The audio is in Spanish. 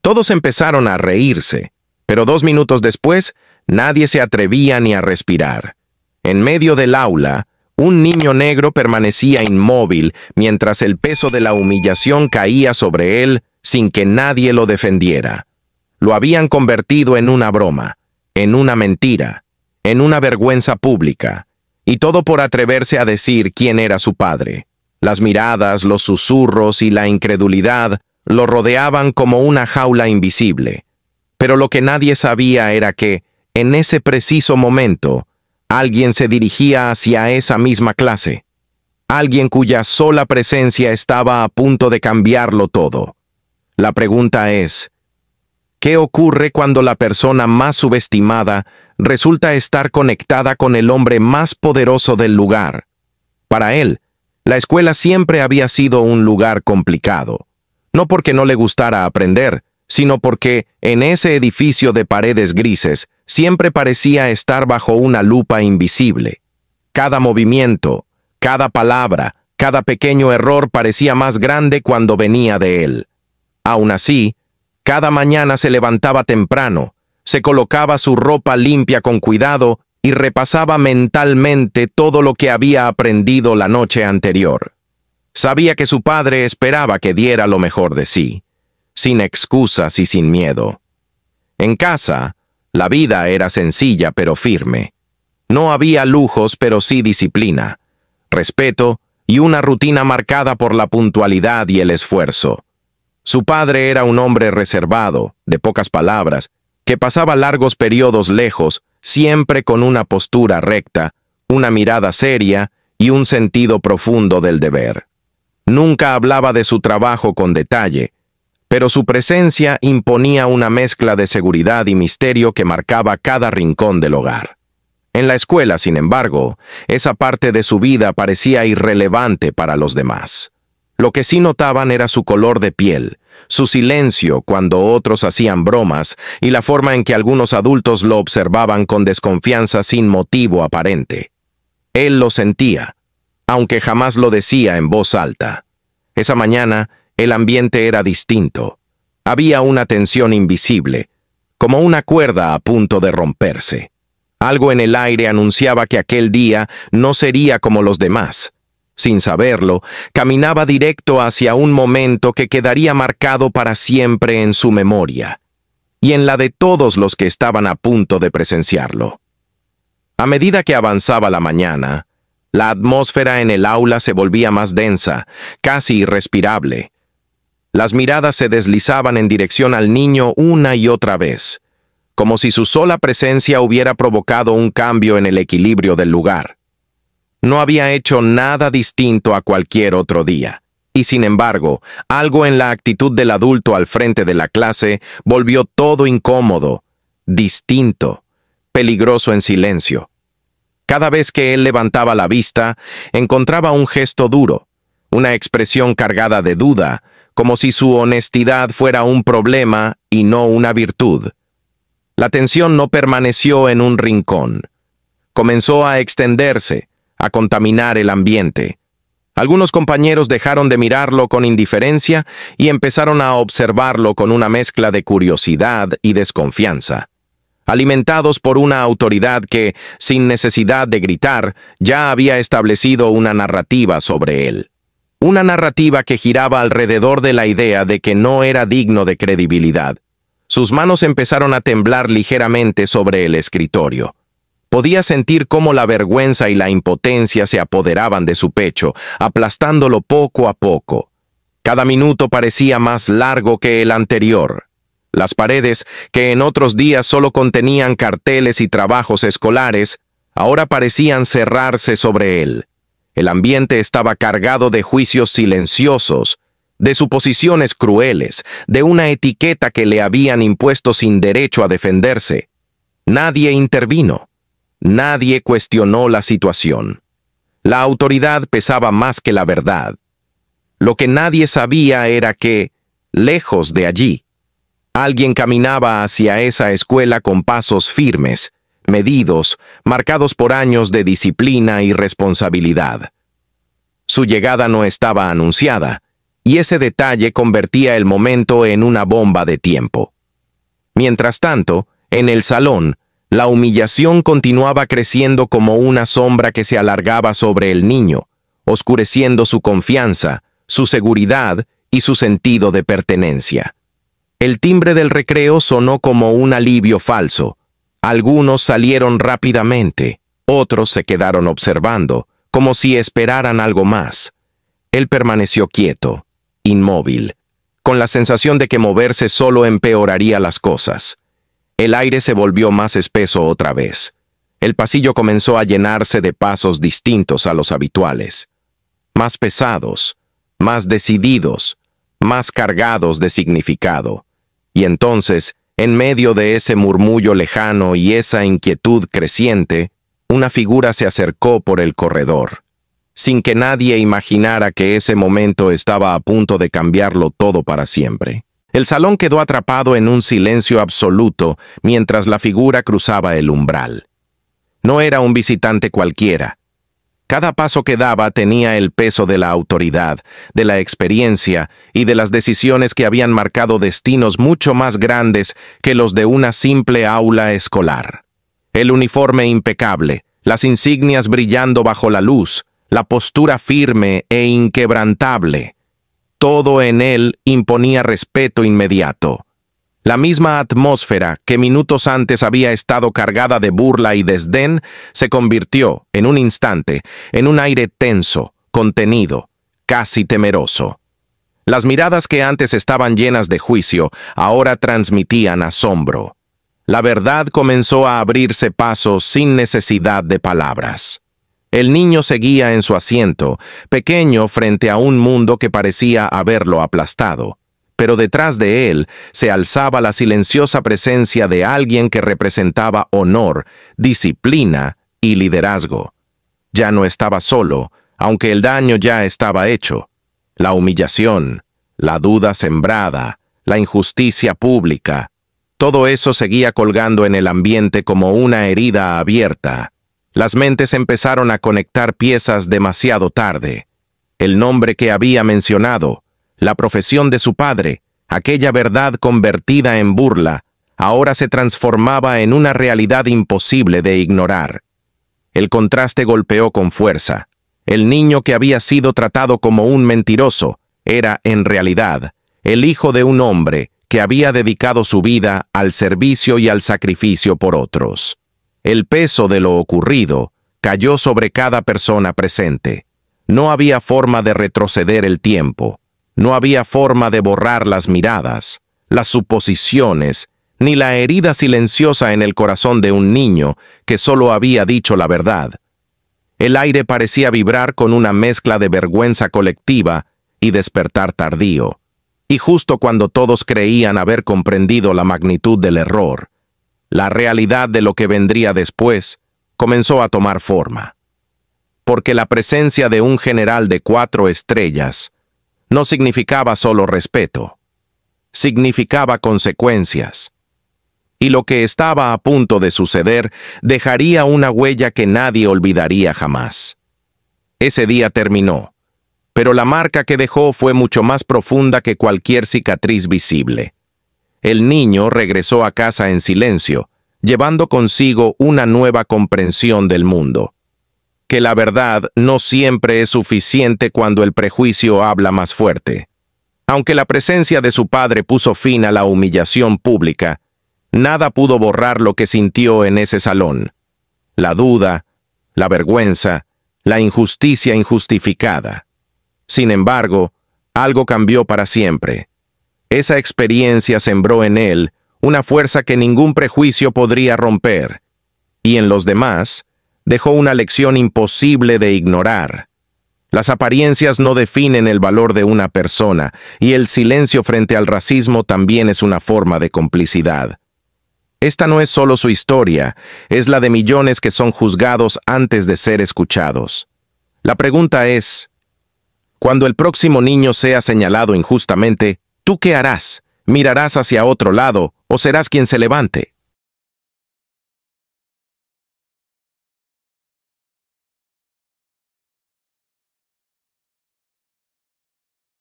Todos empezaron a reírse, pero 2 minutos después, nadie se atrevía ni a respirar. En medio del aula, un niño negro permanecía inmóvil mientras el peso de la humillación caía sobre él sin que nadie lo defendiera. Lo habían convertido en una broma, en una mentira, en una vergüenza pública, y todo por atreverse a decir quién era su padre. Las miradas, los susurros y la incredulidad lo rodeaban como una jaula invisible. Pero lo que nadie sabía era que, en ese preciso momento, alguien se dirigía hacia esa misma clase. Alguien cuya sola presencia estaba a punto de cambiarlo todo. La pregunta es, ¿qué ocurre cuando la persona más subestimada resulta estar conectada con el hombre más poderoso del lugar? Para él, la escuela siempre había sido un lugar complicado. No porque no le gustara aprender, sino porque, en ese edificio de paredes grises, siempre parecía estar bajo una lupa invisible. Cada movimiento, cada palabra, cada pequeño error parecía más grande cuando venía de él. Aún así, cada mañana se levantaba temprano, se colocaba su ropa limpia con cuidado y repasaba mentalmente todo lo que había aprendido la noche anterior. Sabía que su padre esperaba que diera lo mejor de sí, sin excusas y sin miedo. En casa, la vida era sencilla pero firme. No había lujos pero sí disciplina, respeto y una rutina marcada por la puntualidad y el esfuerzo. Su padre era un hombre reservado, de pocas palabras, que pasaba largos periodos lejos, siempre con una postura recta, una mirada seria y un sentido profundo del deber. Nunca hablaba de su trabajo con detalle, pero su presencia imponía una mezcla de seguridad y misterio que marcaba cada rincón del hogar. En la escuela, sin embargo, esa parte de su vida parecía irrelevante para los demás. Lo que sí notaban era su color de piel, su silencio cuando otros hacían bromas y la forma en que algunos adultos lo observaban con desconfianza sin motivo aparente. Él lo sentía, aunque jamás lo decía en voz alta. Esa mañana, el ambiente era distinto. Había una tensión invisible, como una cuerda a punto de romperse. Algo en el aire anunciaba que aquel día no sería como los demás. Sin saberlo, caminaba directo hacia un momento que quedaría marcado para siempre en su memoria, y en la de todos los que estaban a punto de presenciarlo. A medida que avanzaba la mañana, la atmósfera en el aula se volvía más densa, casi irrespirable. Las miradas se deslizaban en dirección al niño una y otra vez, como si su sola presencia hubiera provocado un cambio en el equilibrio del lugar. No había hecho nada distinto a cualquier otro día, y sin embargo, algo en la actitud del adulto al frente de la clase volvió todo incómodo, distinto, peligroso en silencio. Cada vez que él levantaba la vista, encontraba un gesto duro, una expresión cargada de duda, como si su honestidad fuera un problema y no una virtud. La tensión no permaneció en un rincón. Comenzó a extenderse, a contaminar el ambiente. Algunos compañeros dejaron de mirarlo con indiferencia y empezaron a observarlo con una mezcla de curiosidad y desconfianza, alimentados por una autoridad que, sin necesidad de gritar, ya había establecido una narrativa sobre él. Una narrativa que giraba alrededor de la idea de que no era digno de credibilidad. Sus manos empezaron a temblar ligeramente sobre el escritorio. Podía sentir cómo la vergüenza y la impotencia se apoderaban de su pecho, aplastándolo poco a poco. Cada minuto parecía más largo que el anterior. Las paredes, que en otros días solo contenían carteles y trabajos escolares, ahora parecían cerrarse sobre él. El ambiente estaba cargado de juicios silenciosos, de suposiciones crueles, de una etiqueta que le habían impuesto sin derecho a defenderse. Nadie intervino. Nadie cuestionó la situación. La autoridad pesaba más que la verdad. Lo que nadie sabía era que, lejos de allí, alguien caminaba hacia esa escuela con pasos firmes, medidos, marcados por años de disciplina y responsabilidad. Su llegada no estaba anunciada, y ese detalle convertía el momento en una bomba de tiempo. Mientras tanto, en el salón, la humillación continuaba creciendo como una sombra que se alargaba sobre el niño, oscureciendo su confianza, su seguridad y su sentido de pertenencia. El timbre del recreo sonó como un alivio falso. Algunos salieron rápidamente, otros se quedaron observando, como si esperaran algo más. Él permaneció quieto, inmóvil, con la sensación de que moverse solo empeoraría las cosas. El aire se volvió más espeso otra vez. El pasillo comenzó a llenarse de pasos distintos a los habituales. Más pesados, más decididos, más cargados de significado. Y entonces, en medio de ese murmullo lejano y esa inquietud creciente, una figura se acercó por el corredor, sin que nadie imaginara que ese momento estaba a punto de cambiarlo todo para siempre. El salón quedó atrapado en un silencio absoluto mientras la figura cruzaba el umbral. No era un visitante cualquiera. Cada paso que daba tenía el peso de la autoridad, de la experiencia y de las decisiones que habían marcado destinos mucho más grandes que los de una simple aula escolar. El uniforme impecable, las insignias brillando bajo la luz, la postura firme e inquebrantable. Todo en él imponía respeto inmediato. La misma atmósfera que minutos antes había estado cargada de burla y desdén se convirtió, en un instante, en un aire tenso, contenido, casi temeroso. Las miradas que antes estaban llenas de juicio, ahora transmitían asombro. La verdad comenzó a abrirse paso sin necesidad de palabras. El niño seguía en su asiento, pequeño frente a un mundo que parecía haberlo aplastado. Pero detrás de él se alzaba la silenciosa presencia de alguien que representaba honor, disciplina y liderazgo. Ya no estaba solo, aunque el daño ya estaba hecho. La humillación, la duda sembrada, la injusticia pública, todo eso seguía colgando en el ambiente como una herida abierta. Las mentes empezaron a conectar piezas demasiado tarde. El nombre que había mencionado, la profesión de su padre, aquella verdad convertida en burla, ahora se transformaba en una realidad imposible de ignorar. El contraste golpeó con fuerza. El niño que había sido tratado como un mentiroso era, en realidad, el hijo de un hombre que había dedicado su vida al servicio y al sacrificio por otros. El peso de lo ocurrido cayó sobre cada persona presente. No había forma de retroceder el tiempo. No había forma de borrar las miradas, las suposiciones, ni la herida silenciosa en el corazón de un niño que solo había dicho la verdad. El aire parecía vibrar con una mezcla de vergüenza colectiva y despertar tardío. Y justo cuando todos creían haber comprendido la magnitud del error, la realidad de lo que vendría después comenzó a tomar forma. Porque la presencia de un general de 4 estrellas no significaba solo respeto, significaba consecuencias. Y lo que estaba a punto de suceder dejaría una huella que nadie olvidaría jamás. Ese día terminó, pero la marca que dejó fue mucho más profunda que cualquier cicatriz visible. El niño regresó a casa en silencio, llevando consigo una nueva comprensión del mundo. Que la verdad no siempre es suficiente cuando el prejuicio habla más fuerte. Aunque la presencia de su padre puso fin a la humillación pública, nada pudo borrar lo que sintió en ese salón. La duda, la vergüenza, la injusticia injustificada. Sin embargo, algo cambió para siempre. Esa experiencia sembró en él una fuerza que ningún prejuicio podría romper, y en los demás dejó una lección imposible de ignorar. Las apariencias no definen el valor de una persona, y el silencio frente al racismo también es una forma de complicidad. Esta no es solo su historia, es la de millones que son juzgados antes de ser escuchados. La pregunta es, cuando el próximo niño sea señalado injustamente, ¿tú qué harás? ¿Mirarás hacia otro lado o serás quien se levante?